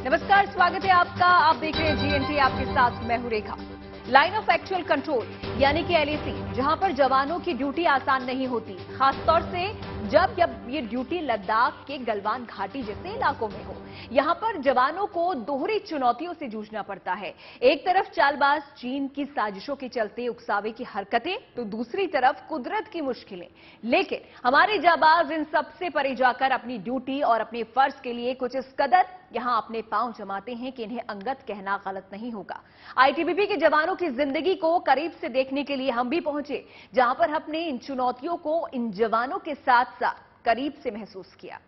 नमस्कार, स्वागत है आपका। आप देख रहे हैं जीएनटी, आपके साथ मैं हूं रेखा। लाइन ऑफ एक्चुअल कंट्रोल यानी कि एलएसी, जहां पर जवानों की ड्यूटी आसान नहीं होती, खासतौर से जब ये ड्यूटी लद्दाख के गलवान घाटी जैसे इलाकों में हो। यहां पर जवानों को दोहरी चुनौतियों से जूझना पड़ता है। एक तरफ चालबाज चीन की साजिशों के चलते उकसावे की हरकतें, तो दूसरी तरफ कुदरत की मुश्किलें। लेकिन हमारे जाबाज इन सबसे परे जाकर अपनी ड्यूटी और अपने फर्ज के लिए कुछ इस कदर यहां अपने पांव जमाते हैं कि इन्हें अंगत कहना गलत नहीं होगा। आईटीबीपी के जवानों की जिंदगी को करीब से देखने के लिए हम भी पहुंचे, जहां पर हमने इन चुनौतियों को इन जवानों के साथ साथ करीब से महसूस किया।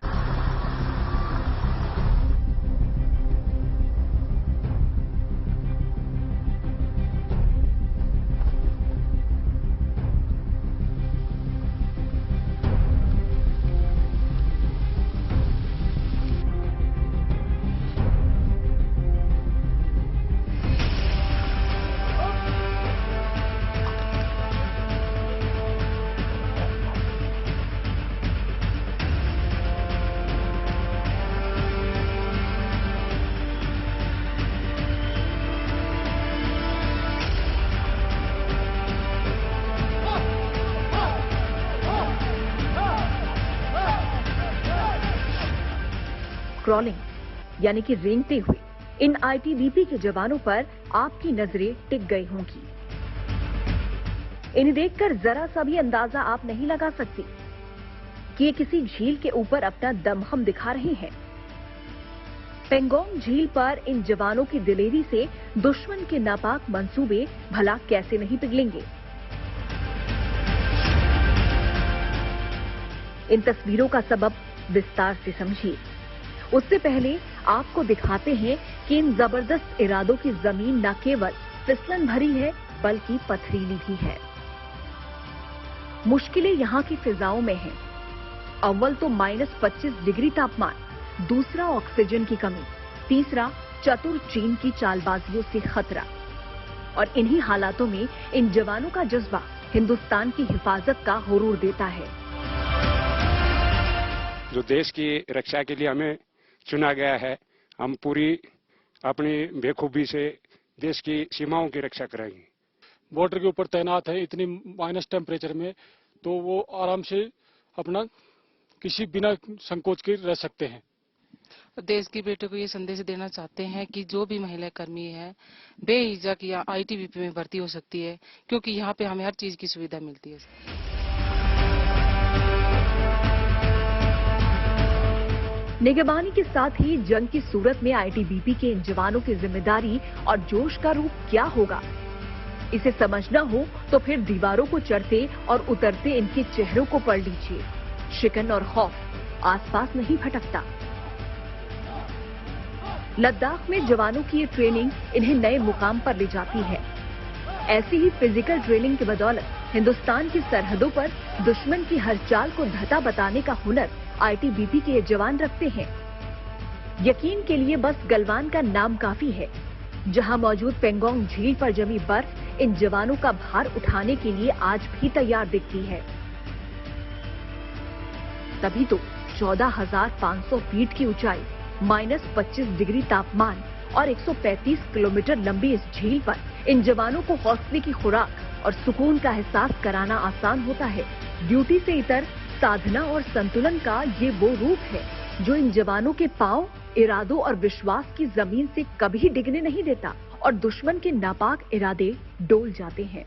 क्रॉलिंग यानी कि रेंगते हुए इन आईटीबीपी के जवानों पर आपकी नजरें टिक गई होंगी। इन्हें देखकर जरा सा भी अंदाजा आप नहीं लगा सकती कि ये किसी झील के ऊपर अपना दमखम दिखा रहे हैं। पेंगोंग झील पर इन जवानों की दिलेरी से दुश्मन के नापाक मंसूबे भला कैसे नहीं पिघलेंगे। इन तस्वीरों का सबब विस्तार से समझिए। उससे पहले आपको दिखाते हैं कि इन जबरदस्त इरादों की जमीन न केवल फिसलन भरी है बल्कि पथरीली भी है। मुश्किलें यहां की फिजाओं में हैं। अव्वल तो -25 डिग्री तापमान, दूसरा ऑक्सीजन की कमी, तीसरा चतुर चीन की चालबाजियों से खतरा। और इन्हीं हालातों में इन जवानों का जज्बा हिंदुस्तान की हिफाजत का हुरूर देता है। जो देश की रक्षा के लिए हमें चुना गया है, हम पूरी अपनी बेखूबी से देश की सीमाओं की रक्षा कराएंगे। बॉर्डर के ऊपर तैनात है इतनी माइनस टेम्परेचर में, तो वो आराम से अपना किसी बिना संकोच के रह सकते हैं। देश की बेटे को ये संदेश देना चाहते हैं कि जो भी महिला कर्मी है बेहिचक या आईटीबीपी में भर्ती हो सकती है, क्योंकि यहाँ पे हमें हर चीज की सुविधा मिलती है। निगरानी के साथ ही जंग की सूरत में आईटीबीपी के इन जवानों की जिम्मेदारी और जोश का रूप क्या होगा, इसे समझना हो तो फिर दीवारों को चढ़ते और उतरते इनके चेहरों को पढ़ लीजिए। शिकन और खौफ आसपास नहीं भटकता। लद्दाख में जवानों की ये ट्रेनिंग इन्हें नए मुकाम पर ले जाती है। ऐसी ही फिजिकल ट्रेनिंग की बदौलत हिंदुस्तान की सरहदों पर दुश्मन की हर चाल को धता बताने का हुनर आईटीबीपी के ये जवान रखते हैं। यकीन के लिए बस गलवान का नाम काफी है। जहां मौजूद पेंगोंग झील पर जमी बर्फ इन जवानों का भार उठाने के लिए आज भी तैयार दिखती है। तभी तो 14,500 फीट की ऊंचाई, -25 डिग्री तापमान और 135 किलोमीटर लंबी इस झील पर इन जवानों को हौसले की खुराक और सुकून का एहसास कराना आसान होता है। ड्यूटी से इतर साधना और संतुलन का ये वो रूप है जो इन जवानों के पांव, इरादों और विश्वास की जमीन से कभी डिगने नहीं देता और दुश्मन के नापाक इरादे डोल जाते हैं।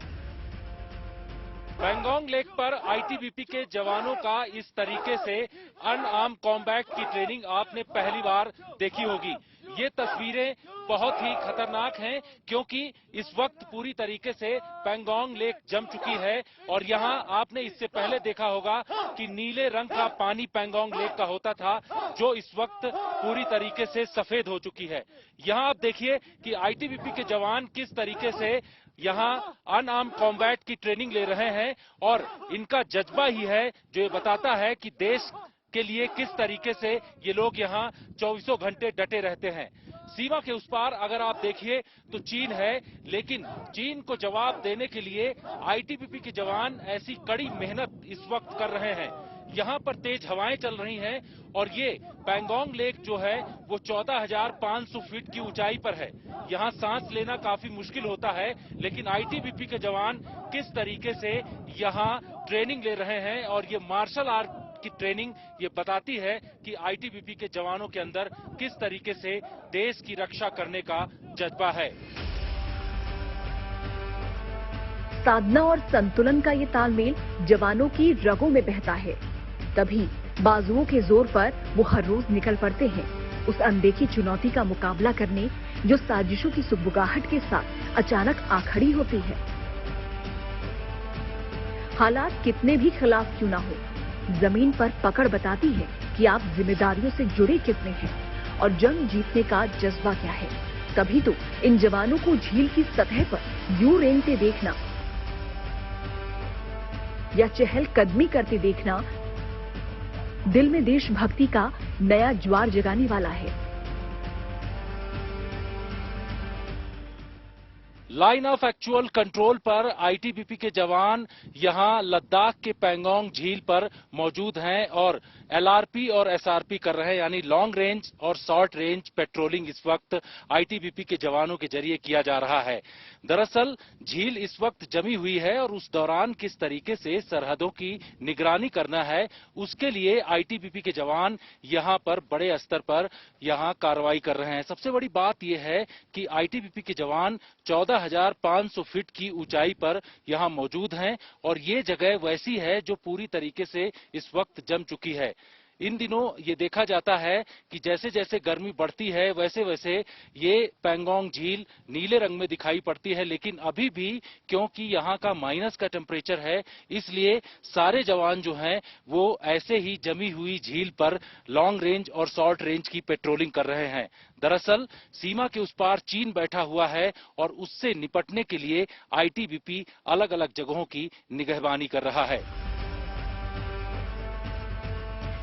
पेंगोंग लेक पर आईटीबीपी के जवानों का इस तरीके से अनआर्म्ड कॉम्बैट की ट्रेनिंग आपने पहली बार देखी होगी। ये तस्वीरें बहुत ही खतरनाक हैं, क्योंकि इस वक्त पूरी तरीके से पेंगोंग लेक जम चुकी है। और यहाँ आपने इससे पहले देखा होगा कि नीले रंग का पानी पेंगोंग लेक का होता था, जो इस वक्त पूरी तरीके से सफेद हो चुकी है। यहाँ आप देखिए कि आईटीबीपी के जवान किस तरीके से यहाँ अनआर्म्ड कॉम्बैट की ट्रेनिंग ले रहे हैं, और इनका जज्बा ही है जो ये बताता है कि देश के लिए किस तरीके से ये लोग यहाँ 24 घंटे डटे रहते हैं। सीमा के उस पार अगर आप देखिए तो चीन है, लेकिन चीन को जवाब देने के लिए आईटीबीपी के जवान ऐसी कड़ी मेहनत इस वक्त कर रहे हैं। यहाँ पर तेज हवाएं चल रही हैं और ये पैंगोंग लेक जो है वो 14,500 फीट की ऊंचाई पर है। यहाँ सांस लेना काफी मुश्किल होता है, लेकिन आईटीबीपी के जवान किस तरीके से यहाँ ट्रेनिंग ले रहे हैं और ये मार्शल आर्ट की ट्रेनिंग ये बताती है कि आईटीबीपी के जवानों के अंदर किस तरीके से देश की रक्षा करने का जज्बा है। साधना और संतुलन का ये तालमेल जवानों की रगों में बहता है, तभी बाजुओं के जोर पर वो हर रोज निकल पड़ते हैं उस अनदेखी चुनौती का मुकाबला करने जो साजिशों की सुगबुगाहट के साथ अचानक आ खड़ी होती है। हालात कितने भी खिलाफ क्यों ना हो, जमीन पर पकड़ बताती है कि आप जिम्मेदारियों से जुड़े कितने हैं और जंग जीतने का जज्बा क्या है। तभी तो इन जवानों को झील की सतह पर यूं रेंगते देखना या चहलकदमी करते देखना दिल में देशभक्ति का नया ज्वार जगाने वाला है। लाइन ऑफ एक्चुअल कंट्रोल पर आईटीबीपी के जवान यहां लद्दाख के पैंगोंग झील पर मौजूद हैं और एलआरपी और एसआरपी कर रहे हैं, यानी लॉन्ग रेंज और शॉर्ट रेंज पेट्रोलिंग इस वक्त आईटीबीपी के जवानों के जरिए किया जा रहा है। दरअसल झील इस वक्त जमी हुई है और उस दौरान किस तरीके से सरहदों की निगरानी करना है, उसके लिए आईटीबीपी के जवान यहां पर बड़े स्तर पर यहां कार्रवाई कर रहे हैं। सबसे बड़ी बात यह है कि आईटीबीपी के जवान 14,500 फीट की ऊंचाई पर यहां मौजूद हैं और ये जगह वैसी है जो पूरी तरीके से इस वक्त जम चुकी है। इन दिनों ये देखा जाता है कि जैसे जैसे गर्मी बढ़ती है वैसे वैसे ये पैंगोंग झील नीले रंग में दिखाई पड़ती है, लेकिन अभी भी क्योंकि यहाँ का माइनस का टेम्परेचर है, इसलिए सारे जवान जो हैं वो ऐसे ही जमी हुई झील पर लॉन्ग रेंज और शॉर्ट रेंज की पेट्रोलिंग कर रहे हैं। दरअसल सीमा के उस पार चीन बैठा हुआ है और उससे निपटने के लिए आईटीबीपी अलग अलग जगहों की निगहबानी कर रहा है।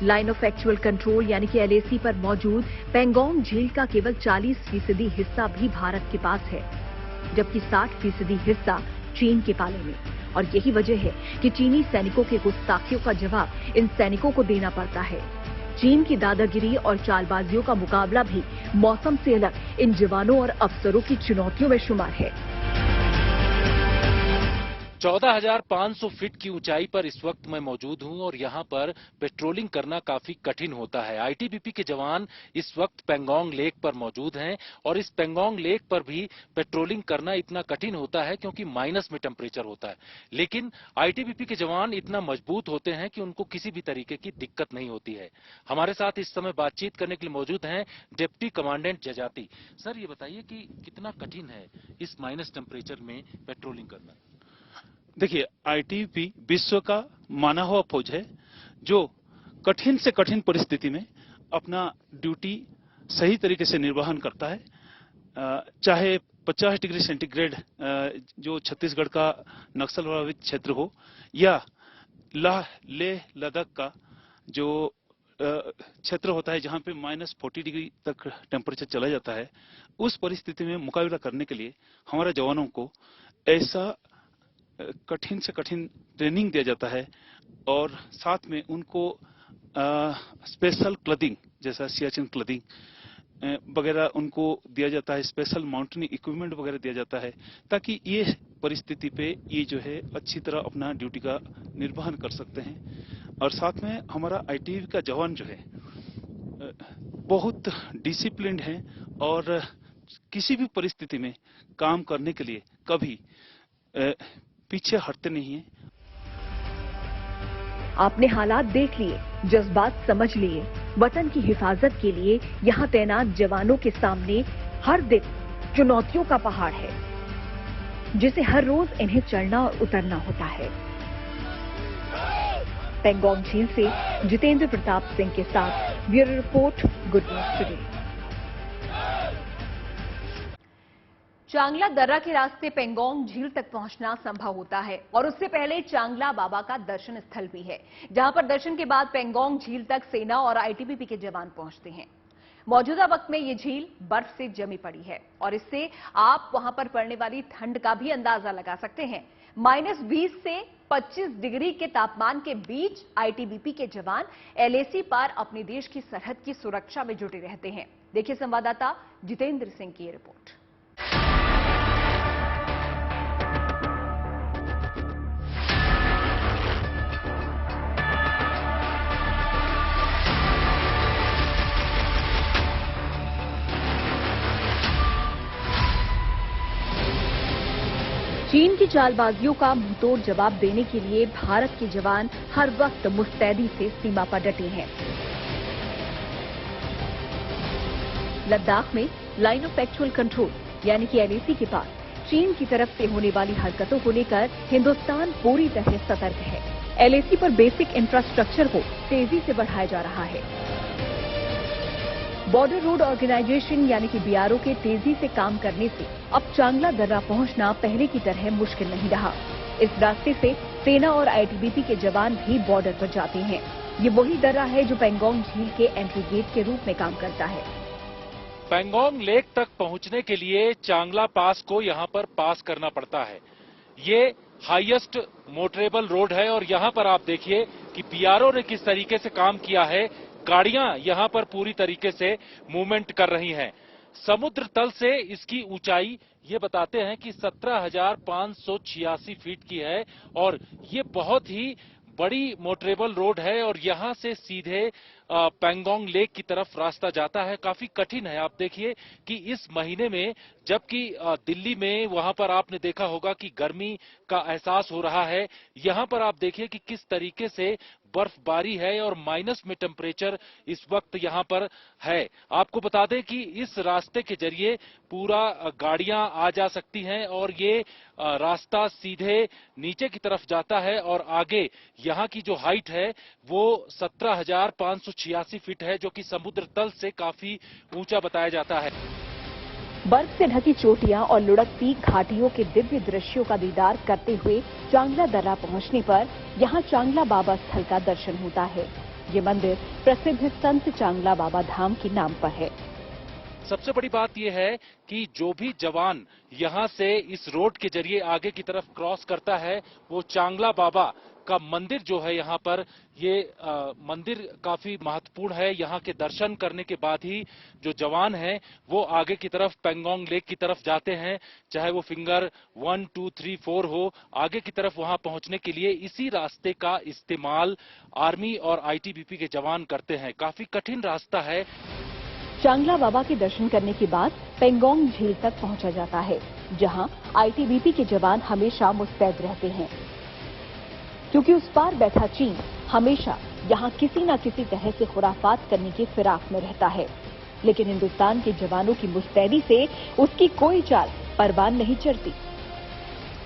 लाइन ऑफ एक्चुअल कंट्रोल यानी कि एलएसी पर मौजूद पैंगोंग झील का केवल 40% हिस्सा भी भारत के पास है, जबकि 60% हिस्सा चीन के पाले में। और यही वजह है कि चीनी सैनिकों के गुस्ताखियों का जवाब इन सैनिकों को देना पड़ता है। चीन की दादागिरी और चालबाजियों का मुकाबला भी मौसम से अलग इन जवानों और अफसरों की चुनौतियों में शुमार है। 14,500 फीट की ऊंचाई पर इस वक्त मैं मौजूद हूं और यहां पर पेट्रोलिंग करना काफी कठिन होता है। आईटीबीपी के जवान इस वक्त पैंगोंग लेक पर मौजूद हैं और इस पैंगोंग लेक पर भी पेट्रोलिंग करना इतना कठिन होता है क्योंकि माइनस में टेम्परेचर होता है। लेकिन आईटीबीपी के जवान इतना मजबूत होते हैं कि उनको किसी भी तरीके की दिक्कत नहीं होती है। हमारे साथ इस समय बातचीत करने के लिए मौजूद हैं डिप्टी कमांडेंट जजाति। सर, ये बताइए कि कितना कठिन है इस माइनस टेम्परेचर में पेट्रोलिंग करना? देखिए, आईटीबीपी विश्व का माना हुआ फौज है जो कठिन से कठिन परिस्थिति में अपना ड्यूटी सही तरीके से निर्वहन करता है। चाहे 50 डिग्री सेंटीग्रेड जो छत्तीसगढ़ का नक्सल प्रभावित क्षेत्र हो या लेह लद्दाख का जो क्षेत्र होता है जहां पे -40 डिग्री तक टेम्परेचर चला जाता है, उस परिस्थिति में मुकाबला करने के लिए हमारे जवानों को ऐसा कठिन से कठिन ट्रेनिंग दिया जाता है और साथ में उनको स्पेशल क्लॉथिंग जैसा सियाचिन क्लॉथिंग वगैरह उनको दिया जाता है, स्पेशल माउंटेनिंग इक्विपमेंट वगैरह दिया जाता है ताकि ये परिस्थिति पे ये जो है अच्छी तरह अपना ड्यूटी का निर्वहन कर सकते हैं। और साथ में हमारा आईटीबीपी का जवान जो है बहुत डिसिप्लिन्ड है और किसी भी परिस्थिति में काम करने के लिए कभी पीछे हटते नहीं है। आपने हालात देख लिए, जज्बात समझ लिए। वतन की हिफाजत के लिए यहाँ तैनात जवानों के सामने हर दिन चुनौतियों का पहाड़ है, जिसे हर रोज इन्हें चढ़ना और उतरना होता है। पैंगोंग झील से जितेंद्र प्रताप सिंह के साथ bureau report, good news today. चांगला दर्रा के रास्ते पैंगोंग झील तक पहुंचना संभव होता है और उससे पहले चांगला बाबा का दर्शन स्थल भी है, जहां पर दर्शन के बाद पैंगोंग झील तक सेना और आईटीबीपी के जवान पहुंचते हैं। मौजूदा वक्त में ये झील बर्फ से जमी पड़ी है और इससे आप वहां पर पड़ने वाली ठंड का भी अंदाजा लगा सकते हैं। -20 से 25 डिग्री के तापमान के बीच आईटीबीपी के जवान एलएसी पार अपने देश की सरहद की सुरक्षा में जुटे रहते हैं। देखिए संवाददाता जितेंद्र सिंह की ये रिपोर्ट। चीन की चालबाजियों का मुंहतोड़ जवाब देने के लिए भारत के जवान हर वक्त मुस्तैदी से सीमा पर डटे हैं। लद्दाख में लाइन ऑफ एक्चुअल कंट्रोल यानी कि एलएसी के पास चीन की तरफ से होने वाली हरकतों को लेकर हिंदुस्तान पूरी तरह सतर्क है। एलएसी पर बेसिक इंफ्रास्ट्रक्चर को तेजी से बढ़ाया जा रहा है। बॉर्डर रोड ऑर्गेनाइजेशन यानी कि बीआरओ के तेजी से काम करने से अब चांगला दर्रा पहुंचना पहले की तरह मुश्किल नहीं रहा। इस रास्ते से सेना और आईटीबीपी के जवान भी बॉर्डर पर जाते हैं। ये वही दर्रा है जो पेंगोंग झील के एंट्री गेट के रूप में काम करता है। पेंगोंग लेक तक पहुंचने के लिए चांगला पास को यहां पर पास करना पड़ता है। ये हाईएस्ट मोटरेबल रोड है और यहां पर आप देखिए कि बीआरओ ने किस तरीके से काम किया है। गाड़ियां यहां पर पूरी तरीके से मूवमेंट कर रही हैं। समुद्र तल से इसकी ऊंचाई ये बताते हैं कि 17,586 फीट की है और ये बहुत ही बड़ी मोटरेबल रोड है और यहां से सीधे पेंगोंग लेक की तरफ रास्ता जाता है। काफी कठिन है। आप देखिए कि इस महीने में जबकि दिल्ली में वहां पर आपने देखा होगा कि गर्मी का एहसास हो रहा है, यहां पर आप देखिए कि किस तरीके से बर्फबारी है और माइनस में टेम्परेचर इस वक्त यहां पर है। आपको बता दें कि इस रास्ते के जरिए पूरा गाड़ियां आ जा सकती हैं और ये रास्ता सीधे नीचे की तरफ जाता है और आगे यहां की जो हाइट है वो 17,586 फीट है, जो कि समुद्र तल से काफी ऊंचा बताया जाता है। बर्फ से ढकी चोटियां और लुढ़कती घाटियों के दिव्य दृश्यों का दीदार करते हुए चांगला दर्रा पहुंचने पर यहां चांगला बाबा स्थल का दर्शन होता है। ये मंदिर प्रसिद्ध संत चांगला बाबा धाम के नाम पर है। सबसे बड़ी बात यह है कि जो भी जवान यहां से इस रोड के जरिए आगे की तरफ क्रॉस करता है वो चांगला बाबा का मंदिर जो है यहाँ पर, ये मंदिर काफी महत्वपूर्ण है। यहाँ के दर्शन करने के बाद ही जो जवान हैं वो आगे की तरफ पेंगोंग लेक की तरफ जाते हैं, चाहे वो फिंगर 1, 2, 3, 4 हो। आगे की तरफ वहां पहुंचने के लिए इसी रास्ते का इस्तेमाल आर्मी और आईटीबीपी के जवान करते हैं। काफी कठिन रास्ता है। चांगला बाबा के दर्शन करने के बाद पेंगोंग झील तक पहुंचा जाता है, जहां आईटीबीपी के जवान हमेशा मुस्तैद रहते हैं, क्योंकि उस पार बैठा चीन हमेशा यहां किसी न किसी तरह से खुराफात करने की फिराक में रहता है। लेकिन हिंदुस्तान के जवानों की मुस्तैदी से उसकी कोई चाल परवान नहीं चढ़ती।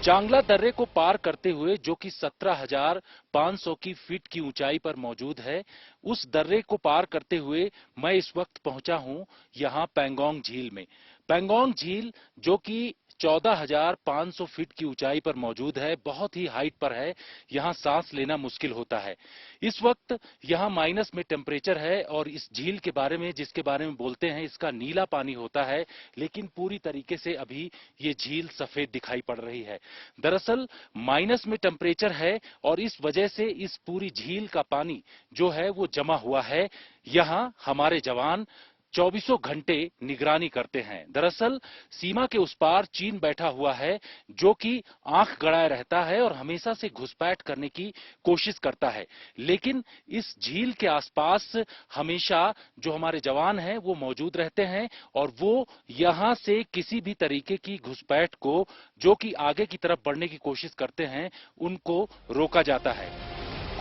चांगला दर्रे को पार करते हुए, जो कि 17,500 की फीट की ऊंचाई पर मौजूद है, उस दर्रे को पार करते हुए मैं इस वक्त पहुंचा हूं यहां पेंगोंग झील में। पेंगोंग झील जो कि 14,500 फीट की ऊंचाई पर मौजूद है, बहुत ही हाइट पर है। यहां सांस लेना मुश्किल होता है। इस वक्त यहां माइनस में टेम्परेचर है और इस झील के बारे में, जिसके बारे में बोलते हैं, इसका नीला पानी होता है, लेकिन पूरी तरीके से अभी ये झील सफेद दिखाई पड़ रही है। दरअसल माइनस में टेम्परेचर है और इस वजह से इस पूरी झील का पानी जो है वो जमा हुआ है। यहां हमारे जवान 24 घंटे निगरानी करते हैं। दरअसल सीमा के उस पार चीन बैठा हुआ है, जो कि आंख गड़ाए रहता है और हमेशा से घुसपैठ करने की कोशिश करता है। लेकिन इस झील के आसपास हमेशा जो हमारे जवान हैं वो मौजूद रहते हैं और वो यहां से किसी भी तरीके की घुसपैठ को, जो कि आगे की तरफ बढ़ने की कोशिश करते हैं, उनको रोका जाता है।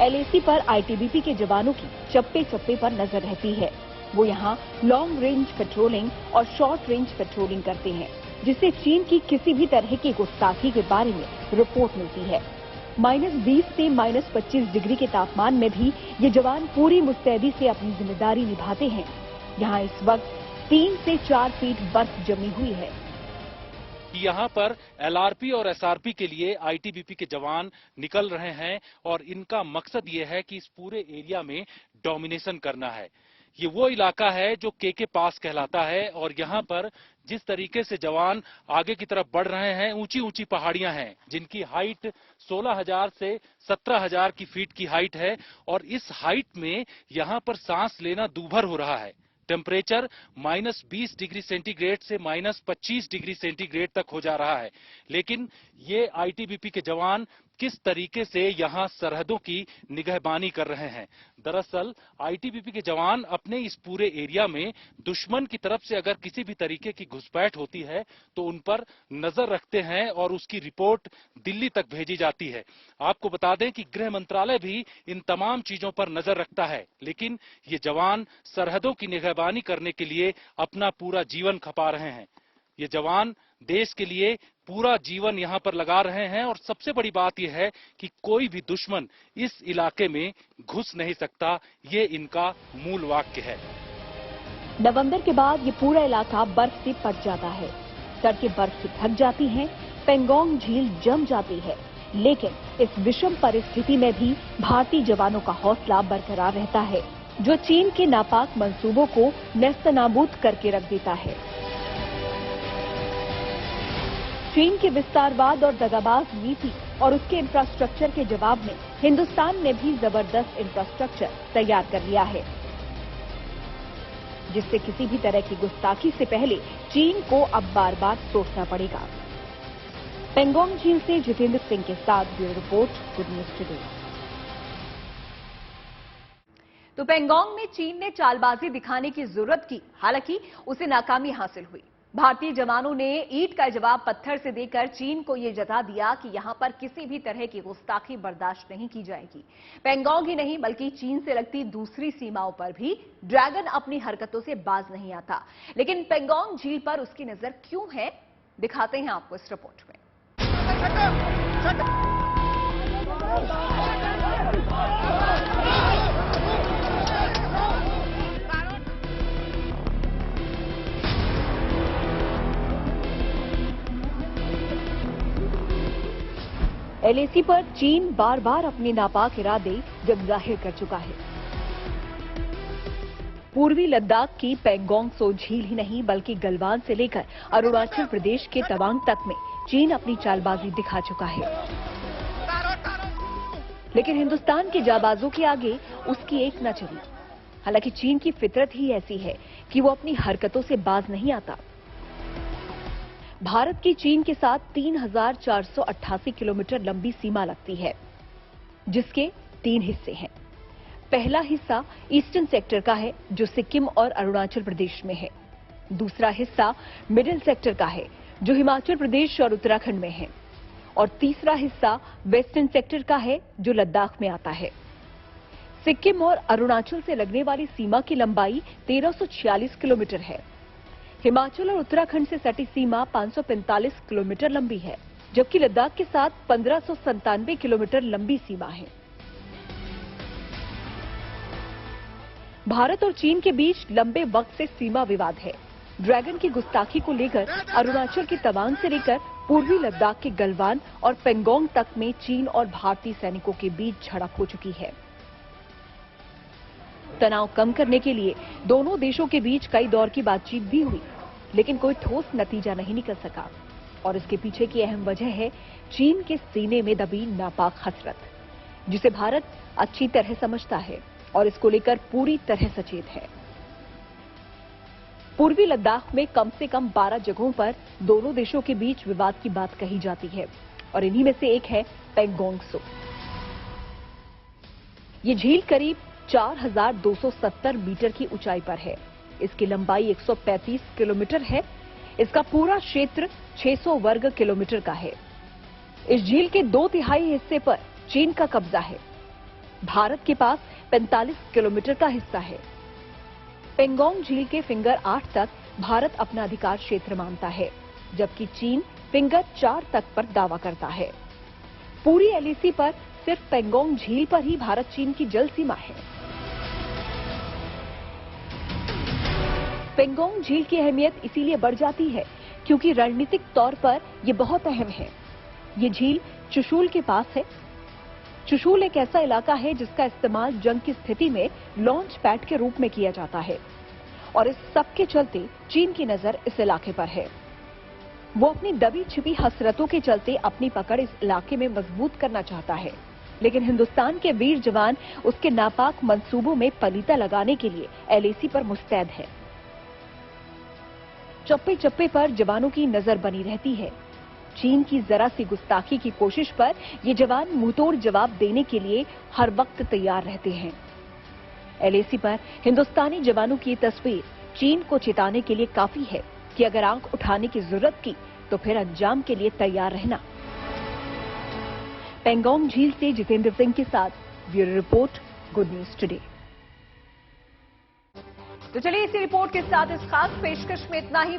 एलएसी पर आईटीबीपी के जवानों की चप्पे चप्पे पर नजर रहती है। वो यहाँ लॉन्ग रेंज पेट्रोलिंग और शॉर्ट रेंज पेट्रोलिंग करते हैं, जिससे चीन की किसी भी तरह की गुस्ताखी के बारे में रिपोर्ट मिलती है। -20 से -25 डिग्री के तापमान में भी ये जवान पूरी मुस्तैदी से अपनी जिम्मेदारी निभाते हैं। यहाँ इस वक्त 3 से 4 फीट बर्फ जमी हुई है। यहाँ पर एलआरपी और एसआरपी के लिए आईटीबीपी के जवान निकल रहे हैं और इनका मकसद ये है कि इस पूरे एरिया में डोमिनेशन करना है। ये वो इलाका है जो के पास कहलाता है और यहाँ पर जिस तरीके से जवान आगे की तरफ बढ़ रहे हैं, ऊंची ऊंची पहाड़ियां हैं जिनकी हाइट 16,000 से 17,000 की फीट की हाइट है और इस हाइट में यहाँ पर सांस लेना दूभर हो रहा है। टेम्परेचर -20 डिग्री सेंटीग्रेड से -25 डिग्री सेंटीग्रेड तक हो जा रहा है। लेकिन ये आईटीबीपी के जवान किस तरीके से यहां सरहदों की निगहबानी कर रहे हैं। दरअसल आईटीबीपी के जवान अपने इस पूरे एरिया में दुश्मन की तरफ से अगर किसी भी तरीके की घुसपैठ होती है तो उन पर नजर रखते हैं और उसकी रिपोर्ट दिल्ली तक भेजी जाती है। आपको बता दें कि गृह मंत्रालय भी इन तमाम चीजों पर नजर रखता है, लेकिन ये जवान सरहदों की निगहबानी करने के लिए अपना पूरा जीवन खपा रहे हैं। ये जवान देश के लिए पूरा जीवन यहां पर लगा रहे हैं और सबसे बड़ी बात यह है कि कोई भी दुश्मन इस इलाके में घुस नहीं सकता, ये इनका मूल वाक्य है। नवंबर के बाद ये पूरा इलाका बर्फ से पट जाता है, सड़कें बर्फ से ढक जाती हैं, पेंगोंग झील जम जाती है। लेकिन इस विषम परिस्थिति में भी भारतीय जवानों का हौसला बरकरार रहता है, जो चीन के नापाक मंसूबों को नेस्तनाबूद करके रख देता है। चीन के विस्तारवाद और दगाबाज नीति और उसके इंफ्रास्ट्रक्चर के जवाब में हिंदुस्तान ने भी जबरदस्त इंफ्रास्ट्रक्चर तैयार कर लिया है, जिससे किसी भी तरह की गुस्ताखी से पहले चीन को अब बार बार सोचना पड़ेगा। पेंगोंग झील से जितेंद्र सिंह के साथ bureau report, good news today. तो पेंगोंग में चीन ने चालबाजी दिखाने की जरूरत की, हालांकि उसे नाकामी हासिल हुई। भारतीय जवानों ने ईंट का जवाब पत्थर से देकर चीन को यह जता दिया कि यहां पर किसी भी तरह की गुस्ताखी बर्दाश्त नहीं की जाएगी। पेंगोंग ही नहीं बल्कि चीन से लगती दूसरी सीमाओं पर भी ड्रैगन अपनी हरकतों से बाज नहीं आता। लेकिन पेंगोंग झील पर उसकी नजर क्यों है, दिखाते हैं आपको इस रिपोर्ट में। एलएसी पर चीन बार बार अपने नापाक इरादे जग जाहिर कर चुका है। पूर्वी लद्दाख की पेंगोंग सो झील ही नहीं बल्कि गलवान से लेकर अरुणाचल प्रदेश के तवांग तक में चीन अपनी चालबाजी दिखा चुका है। लेकिन हिंदुस्तान के जाबाजों के आगे उसकी एक न चली। हालांकि चीन की फितरत ही ऐसी है कि वो अपनी हरकतों से बाज नहीं आता। भारत की चीन के साथ 3,488 किलोमीटर लंबी सीमा लगती है, जिसके 3 हिस्से हैं। पहला हिस्सा ईस्टर्न सेक्टर का है, जो सिक्किम और अरुणाचल प्रदेश में है। दूसरा हिस्सा मिडिल सेक्टर का है, जो हिमाचल प्रदेश और उत्तराखंड में है। और तीसरा हिस्सा वेस्टर्न सेक्टर का है, जो लद्दाख में आता है। सिक्किम और अरुणाचल से लगने वाली सीमा की लंबाई 1346 किलोमीटर है। हिमाचल और उत्तराखंड से सटी सीमा 545 किलोमीटर लंबी है, जबकि लद्दाख के साथ 1597 किलोमीटर लंबी सीमा है। भारत और चीन के बीच लंबे वक्त से सीमा विवाद है। ड्रैगन की गुस्ताखी को लेकर अरुणाचल के तवांग से लेकर पूर्वी लद्दाख के गलवान और पेंगोंग तक में चीन और भारतीय सैनिकों के बीच झड़प हो चुकी है। तनाव कम करने के लिए दोनों देशों के बीच कई दौर की बातचीत भी हुई, लेकिन कोई ठोस नतीजा नहीं निकल सका। और इसके पीछे की अहम वजह है चीन के सीने में दबी नापाक हसरत, जिसे भारत अच्छी तरह समझता है और इसको लेकर पूरी तरह सचेत है। पूर्वी लद्दाख में कम से कम 12 जगहों पर दोनों देशों के बीच विवाद की बात कही जाती है और इन्हीं में से एक है पेंगोंग सो। ये झील करीब 4,270 मीटर की ऊंचाई पर है। इसकी लंबाई 135 किलोमीटर है। इसका पूरा क्षेत्र 600 वर्ग किलोमीटर का है। इस झील के 2/3 हिस्से पर चीन का कब्जा है। भारत के पास 45 किलोमीटर का हिस्सा है। पेंगोंग झील के फिंगर 8 तक भारत अपना अधिकार क्षेत्र मानता है, जबकि चीन फिंगर 4 तक पर दावा करता है। पूरी एलएसी पर सिर्फ पेंगोंग झील पर ही भारत चीन की जल सीमा है। पेंगोंग झील की अहमियत इसीलिए बढ़ जाती है क्योंकि रणनीतिक तौर पर यह बहुत अहम है। ये झील चुशूल के पास है। चुशूल एक ऐसा इलाका है जिसका इस्तेमाल जंग की स्थिति में लॉन्च पैड के रूप में किया जाता है और इस सब के चलते चीन की नजर इस इलाके पर है। वो अपनी दबी छिपी हसरतों के चलते अपनी पकड़ इस इलाके में मजबूत करना चाहता है, लेकिन हिंदुस्तान के वीर जवान उसके नापाक मंसूबों में पलीता लगाने के लिए एलएसी पर मुस्तैद है। चप्पे चप्पे पर जवानों की नजर बनी रहती है। चीन की जरा सी गुस्ताखी की कोशिश पर ये जवान मुंहतोड़ जवाब देने के लिए हर वक्त तैयार रहते हैं। एलएसी पर हिंदुस्तानी जवानों की तस्वीर चीन को चेताने के लिए काफी है कि अगर आंख उठाने की जरूरत की तो फिर अंजाम के लिए तैयार रहना। पेंगोंग झील से जितेंद्र सिंह के साथ bureau report, good news today. तो चलिए इसी रिपोर्ट के साथ इस खास पेशकश में इतना ही।